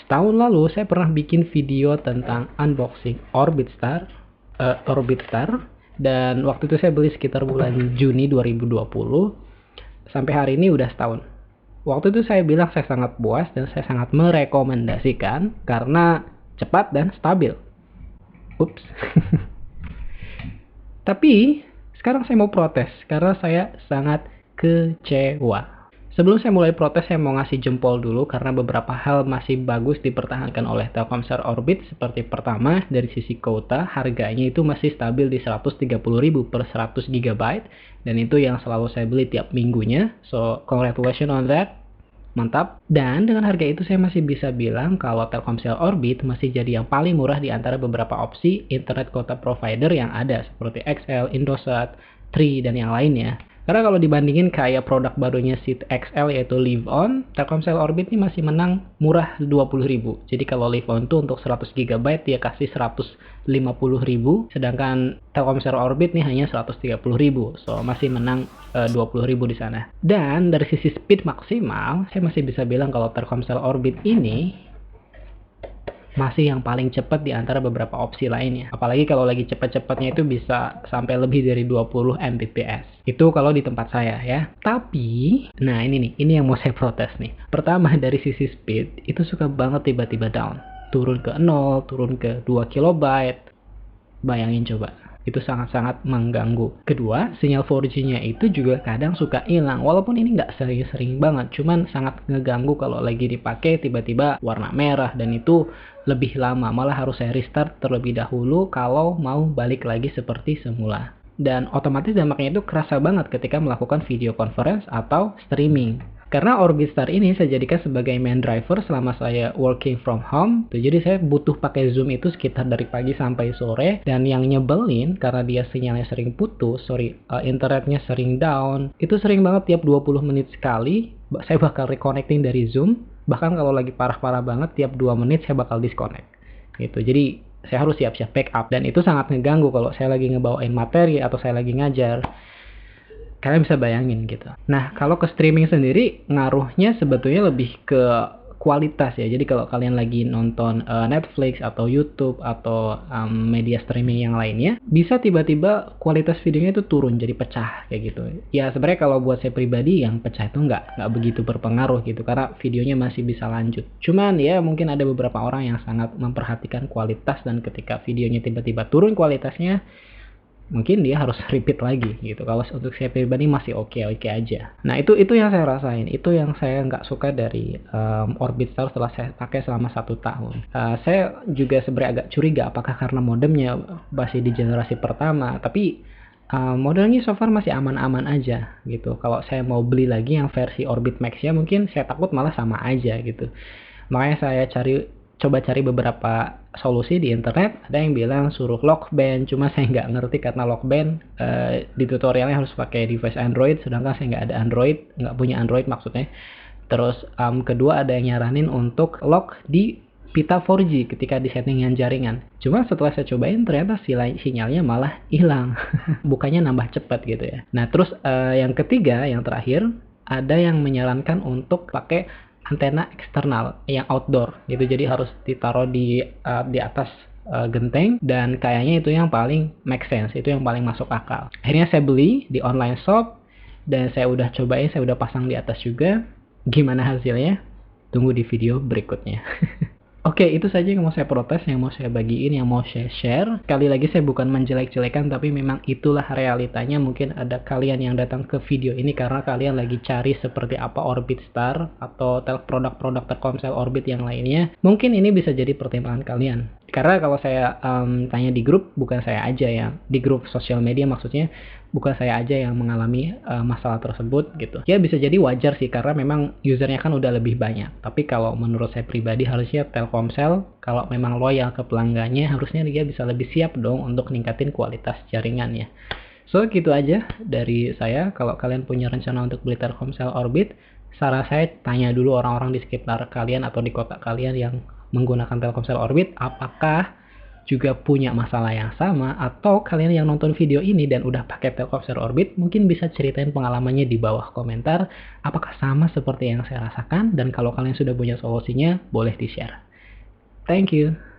Setahun lalu saya pernah bikin video tentang unboxing Orbit Star, dan waktu itu saya beli sekitar bulan Juni 2020. Sampai hari ini udah setahun. Waktu itu saya bilang saya sangat puas dan saya sangat merekomendasikan karena cepat dan stabil. Ups. Tapi sekarang saya mau protes karena saya sangat kecewa. Sebelum saya mulai protes, saya mau ngasih jempol dulu karena beberapa hal masih bagus dipertahankan oleh Telkomsel Orbit. Seperti pertama, dari sisi kuota, harganya itu masih stabil di 130.000 per 100 GB, dan itu yang selalu saya beli tiap minggunya. So, congratulations on that. Mantap. Dan dengan harga itu saya masih bisa bilang kalau Telkomsel Orbit masih jadi yang paling murah di antara beberapa opsi internet kuota provider yang ada seperti XL, Indosat, Tri, dan yang lainnya. Karena kalau dibandingin kayak produk barunya si XL yaitu Live On, Telkomsel Orbit ini masih menang murah 20.000. Jadi kalau Live On tuh untuk 100 GB dia kasih 150.000, sedangkan Telkomsel Orbit nih hanya 130.000. So masih menang 20.000 di sana. Dan dari sisi speed maksimal, saya masih bisa bilang kalau Telkomsel Orbit ini masih yang paling cepat di antara beberapa opsi lainnya. Apalagi kalau lagi cepat-cepatnya itu bisa sampai lebih dari 20 Mbps. Itu kalau di tempat saya ya. Tapi, nah ini yang mau saya protes nih. Pertama, dari sisi speed, itu suka banget tiba-tiba down. Turun ke 0, turun ke 2 kilobyte. Bayangin coba. Itu sangat-sangat mengganggu. Kedua, sinyal 4G-nya itu juga kadang suka hilang. Walaupun ini nggak sering-sering banget, cuman sangat ngeganggu kalau lagi dipakai tiba-tiba warna merah, dan itu lebih lama. Malah harus saya restart terlebih dahulu kalau mau balik lagi seperti semula. Dan otomatis dampaknya itu kerasa banget ketika melakukan video conference atau streaming. Karena Orbit Star ini saya jadikan sebagai main driver selama saya working from home. Jadi saya butuh pakai Zoom itu sekitar dari pagi sampai sore. Dan yang nyebelin karena dia sinyalnya sering putus, internetnya sering down. Itu sering banget tiap 20 menit sekali saya bakal reconnecting dari Zoom. Bahkan kalau lagi parah-parah banget tiap 2 menit saya bakal disconnect. Gitu. Jadi saya harus siap-siap backup, dan itu sangat ngeganggu kalau saya lagi ngebawain materi atau saya lagi ngajar. Kalian bisa bayangin gitu. Nah, kalau ke streaming sendiri, ngaruhnya sebetulnya lebih ke kualitas ya. Jadi kalau kalian lagi nonton Netflix atau YouTube atau media streaming yang lainnya, bisa tiba-tiba kualitas videonya itu turun jadi pecah kayak gitu. Ya sebenarnya kalau buat saya pribadi, yang pecah itu nggak begitu berpengaruh gitu, karena videonya masih bisa lanjut. Cuman ya mungkin ada beberapa orang yang sangat memperhatikan kualitas, dan ketika videonya tiba-tiba turun kualitasnya, mungkin dia harus repeat lagi gitu. Kalau untuk saya pribadi masih oke aja. Nah itu yang saya rasain, itu yang saya nggak suka dari Orbit Star setelah saya pakai selama 1 tahun. Saya juga sebenarnya agak curiga apakah karena modemnya masih di generasi pertama, tapi modelnya so far masih aman-aman aja gitu. Kalau saya mau beli lagi yang versi Orbit Max-nya, mungkin saya takut malah sama aja gitu. Makanya saya coba cari beberapa solusi di internet. Ada yang bilang suruh lock band, cuma saya nggak ngerti karena lock band di tutorialnya harus pakai device Android, sedangkan saya nggak ada Android, nggak punya Android maksudnya. Terus kedua ada yang nyaranin untuk lock di pita 4G ketika di settingan jaringan. Cuma setelah saya cobain ternyata sinyalnya malah hilang. Bukannya nambah cepat gitu ya. Nah terus yang ketiga, yang terakhir, ada yang menyarankan untuk pakai antena eksternal yang outdoor gitu. Jadi harus ditaruh di atas genteng, dan kayaknya itu yang paling make sense, itu yang paling masuk akal. Akhirnya saya beli di online shop, dan saya udah cobain, saya udah pasang di atas juga. Gimana hasilnya? Tunggu di video berikutnya. Oke, itu saja yang mau saya protes, yang mau saya bagiin, yang mau saya share. Sekali lagi saya bukan menjelek-jelekan, tapi memang itulah realitanya. Mungkin ada kalian yang datang ke video ini karena kalian lagi cari seperti apa Orbit Star atau produk-produk Telkomsel Orbit yang lainnya. Mungkin ini bisa jadi pertimbangan kalian. Karena kalau saya tanya di grup, bukan saya aja yang di grup sosial media maksudnya, bukan saya aja yang mengalami masalah tersebut gitu. Ya bisa jadi wajar sih karena memang usernya kan udah lebih banyak. Tapi kalau menurut saya pribadi, harusnya Telkomsel kalau memang loyal ke pelanggannya, harusnya dia bisa lebih siap dong untuk ningkatin kualitas jaringannya. So gitu aja dari saya. Kalau kalian punya rencana untuk beli Telkomsel Orbit, saran saya tanya dulu orang-orang di sekitar kalian atau di kota kalian yang menggunakan Telkomsel Orbit, apakah juga punya masalah yang sama, atau kalian yang nonton video ini dan udah pakai Telkomsel Orbit, mungkin bisa ceritain pengalamannya di bawah komentar, apakah sama seperti yang saya rasakan, dan kalau kalian sudah punya solusinya, boleh di-share. Thank you.